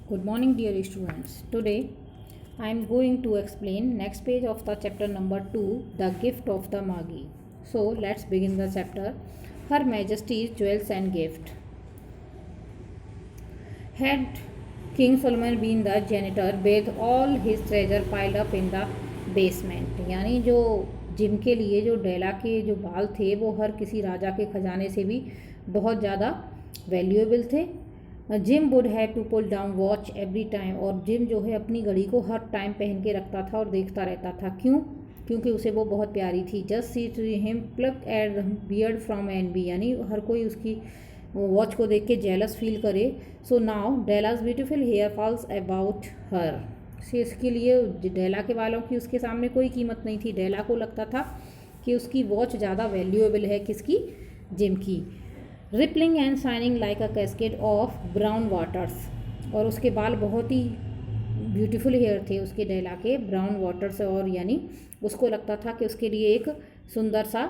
Good morning, dear students. Today I am going to explain next page of the chapter number 2, The Gift of the Magi. So let's begin the chapter. Her Majesty's Jewels and Gift. Had King Solomon been the janitor with all his treasure piled up in the basement, यानी जो gym के लिए जो डेला के जो बाल थे वो हर किसी राजा के खजाने से भी बहुत ज़्यादा वैल्यूएबल थे। Jim would have to pull down watch every time, और जिम जो है अपनी घड़ी को हर टाइम पहन के रखता था और देखता रहता था। क्यों? क्योंकि उसे वो बहुत प्यारी थी। Just see him pluck at beard from envy, यानी हर कोई उसकी वॉच को देख के जेलस फील करे। So now Della's beautiful hair falls about her, से इसके लिए डेला के बालों की उसके सामने कोई कीमत नहीं थी। डेला को लगता था कि उसकी वॉच ज़्यादा वैल्यूएबल है किसकी? जिम की। Rippling and shining like a cascade of brown waters, और उसके बाल बहुत ही ब्यूटीफुल हेयर थे उसके डेला के, ब्राउन वाटर से, और यानी उसको लगता था कि उसके लिए एक सुंदर सा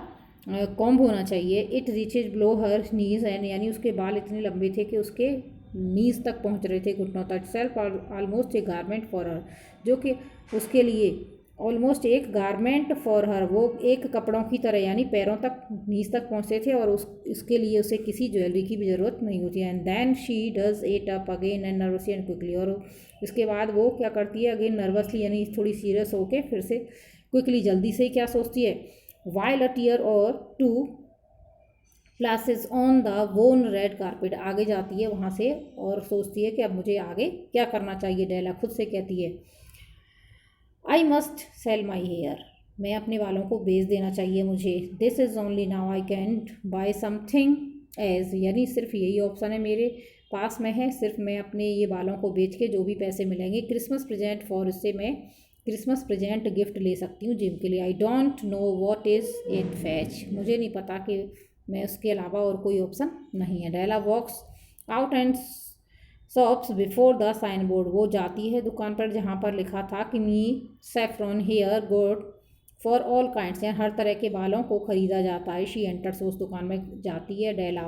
कॉम्ब होना चाहिए। It reaches blow her knees and, यानी उसके बाल इतने लंबे थे कि उसके नीज तक पहुंच रहे थे, घुटनों तक। Self almost A garment for her, जो कि उसके लिए ऑलमोस्ट एक गारमेंट फॉर हर, वो एक कपड़ों की तरह, यानी पैरों तक नीज तक पहुँचते थे, और इसके लिए उसे किसी ज्वेलरी की भी ज़रूरत नहीं होती है। And then she does it up again and nervously and quickly, और इसके बाद वो क्या करती है? अगेन नर्वसली, यानी थोड़ी सीरियस होके फिर से क्विकली, जल्दी से क्या सोचती है? वाइल अ टीयर और टू प्लासेस ऑन द वोन रेड कारपेट, आगे जाती है वहाँ से और सोचती है कि अब मुझे आगे क्या करना चाहिए। डेला खुद से कहती है, I must sell my hair, मैं अपने बालों को बेच देना चाहिए मुझे। This is only now I can buy something as, यानी सिर्फ यही ऑप्शन है मेरे पास में है, सिर्फ मैं अपने ये बालों को बेच के जो भी पैसे मिलेंगे क्रिसमस प्रेजेंट फॉर, इससे मैं क्रिसमस प्रेजेंट गिफ्ट ले सकती हूँ जिम के लिए। I don't know what is it fetch, मुझे नहीं पता कि मैं उसके अलावा और कोई ऑप्शन नहीं है। Della walks out and shops before the sign board, वो जाती है दुकान पर जहाँ पर लिखा था कि me Sofronie hair good for all kinds, यानी हर तरह के बालों को खरीदा जाता है। शी एंटर्स, उस दुकान में जाती है। Della,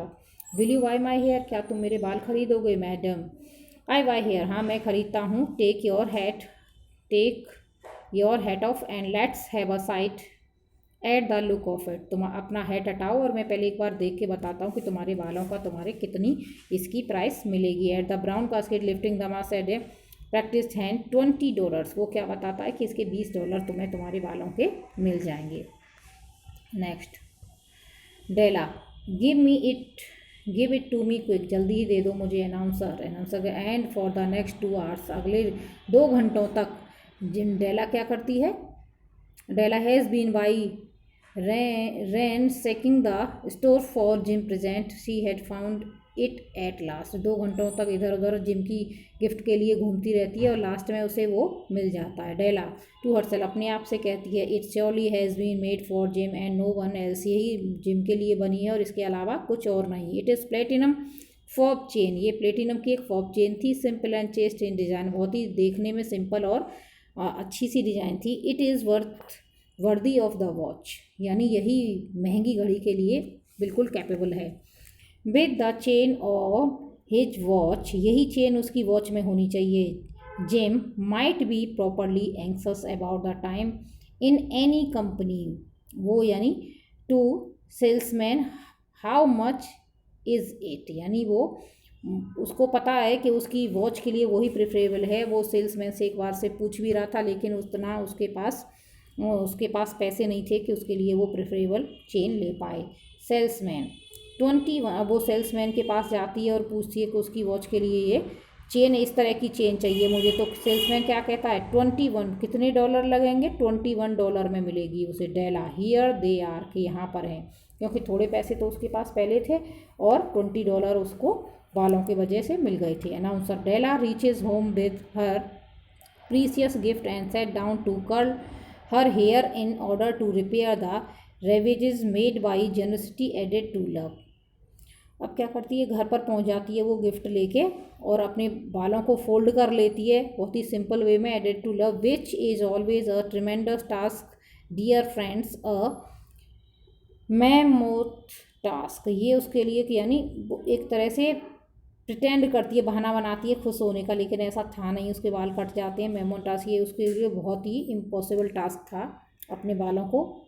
will you buy my hair, क्या तुम मेरे बाल खरीदोगे? मैडम, आई बाय हेयर, हाँ मैं खरीदता हूँ। Take your hat off and let's have a sight at the look of it, तुम अपना हैट हटाओ और मैं पहले एक बार देख के बताता हूँ कि तुम्हारे बालों का तुम्हारे कितनी इसकी प्राइस मिलेगी। At the brown casket lifting the mass at A practice hand $20, वो क्या बताता है कि इसके $20 तुम्हें तुम्हारे बालों के मिल जाएंगे। Next, Della, give it to me quick, जल्दी ही दे दो मुझे। Announcer and for the next 2 hours, अगले 2 घंटों तक जिम डेला क्या करती है? Della has been by ransacking the store for Jim present, she had found it at last, 2 घंटों तक इधर उधर जिम की गिफ्ट के लिए घूमती रहती है और लास्ट में उसे वो मिल जाता है। डेला टू हरसेल्फ, अपने आप से कहती है, it surely has been made for Jim and no one else, यही जिम के लिए बनी है और इसके अलावा कुछ और नहीं। It is platinum fob chain, ये प्लेटिनम की एक फॉब चेन थी। Simple and chest in design, बहुत ही देखने में सिंपल और अच्छी सी डिज़ाइन थी। It is worthy of the watch, यानी यही महंगी घड़ी के लिए बिल्कुल कैपेबल है। With the chain of his watch, यही चेन उसकी वॉच में होनी चाहिए। Gym might be properly एंक्सस about the time in any company, वो यानी to salesman how much is it, यानी वो उसको पता है कि उसकी वॉच के लिए वही प्रेफरेबल है। वो सेल्समैन से एक बार से पूछ भी रहा था, लेकिन उतना उसके पास पैसे नहीं थे कि उसके लिए वो प्रेफरेबल चेन ले पाए। सेल्समैन 21, अब वो सेल्समैन के पास जाती है और पूछती है कि उसकी वॉच के लिए ये चेन, इस तरह की चेन चाहिए मुझे। तो सेल्समैन क्या कहता है? 21, कितने डॉलर लगेंगे? $21 में मिलेगी उसे। डेला, हियर दे आर, कि यहाँ पर हैं, क्योंकि थोड़े पैसे तो उसके पास पहले थे और $20 उसको बालों की वजह से मिल गए थे। Announcer, Della reaches home with her precious gift and set down to curl her hair in order to repair the ravages made by generosity added to love. अब क्या करती है? घर पर पहुंच जाती है वो गिफ्ट लेके और अपने बालों को फोल्ड कर लेती है बहुत ही सिंपल वे में। Added to love which is always a tremendous task dear friends, a mammoth task, ये उसके लिए कि यानी एक तरह से प्रिटेंड करती है, बहाना बनाती है खुश होने का, लेकिन ऐसा था नहीं, उसके बाल कट जाते हैं। मेमोन टास्क ये उसके लिए बहुत ही इम्पॉसिबल टास्क था, अपने बालों को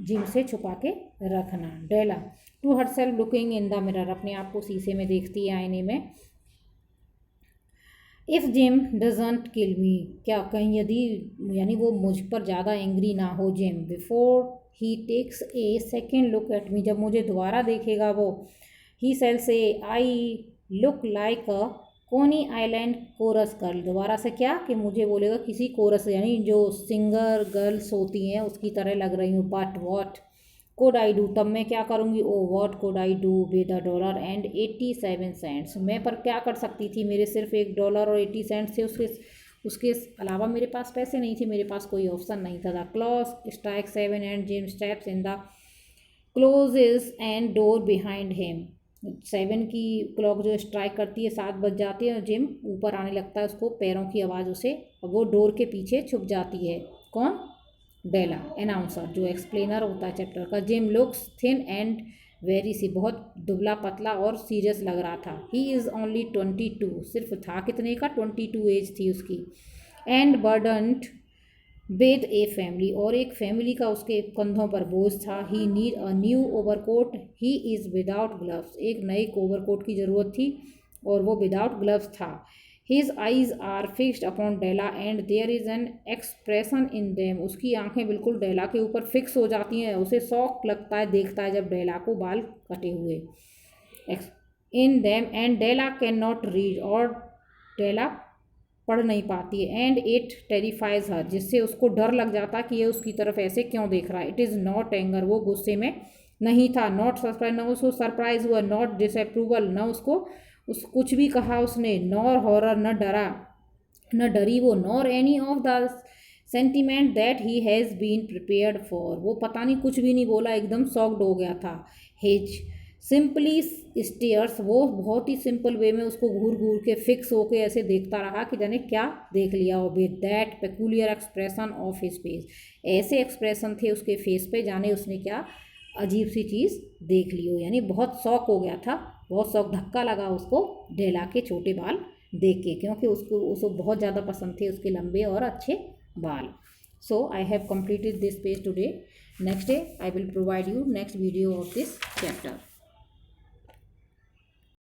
जिम से छुपा के रखना। Della to herself looking in the mirror, अपने आप को शीशे में देखती है, आईने में। If Jim doesn't kill me, क्या कहीं यदि यानी वो मुझ पर ज़्यादा एंग्री ना हो Jim, before he takes a second look at me, जब मुझे दोबारा देखेगा वो, ही सेल से आई लुक लाइक अ कोनी आइलैंड कोरस गर्ल, दोबारा से क्या कि मुझे बोलेगा किसी कोरस यानी जो सिंगर गर्ल्स होती हैं उसकी तरह लग रही हूँ। But what code I do, तब मैं क्या करूँगी। Oh what code I do with $1.87, मैं पर क्या कर सकती थी, मेरे सिर्फ $1.80 थे, उसके अलावा मेरे पास पैसे नहीं थे, मेरे पास कोई ऑप्शन नहीं था। The clock strike 7 and Jim steps in the closes and door behind him, 7 की क्लॉक जो स्ट्राइक करती है 7 बज जाती है और जिम ऊपर आने लगता है, उसको पैरों की आवाज़ उसे, और वो डोर के पीछे छुप जाती है। कौन, डेला अनाउंसर जो एक्सप्लेनर होता है चैप्टर का। Jim looks thin and very see, बहुत दुबला पतला और सीरियस लग रहा था। ही इज़ ओनली 22, सिर्फ था कितने का, 22 एज थी उसकी। And burdened with a family, और एक फैमिली का उसके कंधों पर बोझ था। He need a new overcoat, he is without gloves, एक नई ओवरकोट की ज़रूरत थी और वो विदाउट ग्लव्स था। His eyes are fixed upon Della and there is an expression in them, उसकी आंखें बिल्कुल डेला के ऊपर फिक्स हो जाती हैं, उसे शौक लगता है, देखता है जब डेला को बाल कटे हुए। In them and Della can not read, और डेला पढ़ नहीं पाती है। एंड इट टेरिफाइज हर, जिससे उसको डर लग जाता कि ये उसकी तरफ ऐसे क्यों देख रहा है। इट इज़ नॉट एंगर, वो गुस्से में नहीं था। नॉट सरप्राइज, न उसको सरप्राइज हुआ। नॉट डिसअप्रूवल, न उसको कुछ भी कहा उसने। नॉर हॉरर, न डरा न डरी वो। Nor any of the sentiment that he has been prepared for, वो पता नहीं कुछ भी नहीं बोला, एकदम शॉक्ड हो गया था। हिज सिंपली स्टेयर्स, वो बहुत ही सिंपल वे में उसको घूर घूर के फिक्स होके ऐसे देखता रहा कि जाने क्या देख लिया हो। With that peculiar expression of his face, ऐसे एक्सप्रेशन थे उसके फेस पे, जाने उसने क्या अजीब सी चीज़ देख ली हो, यानी बहुत शौक हो गया था, बहुत शौक, धक्का लगा उसको डेला के छोटे बाल देख के, क्योंकि उसको बहुत ज़्यादा पसंद थे उसके लंबे और अच्छे बाल। So I have completed this page today. Next day I will provide you next video of this chapter.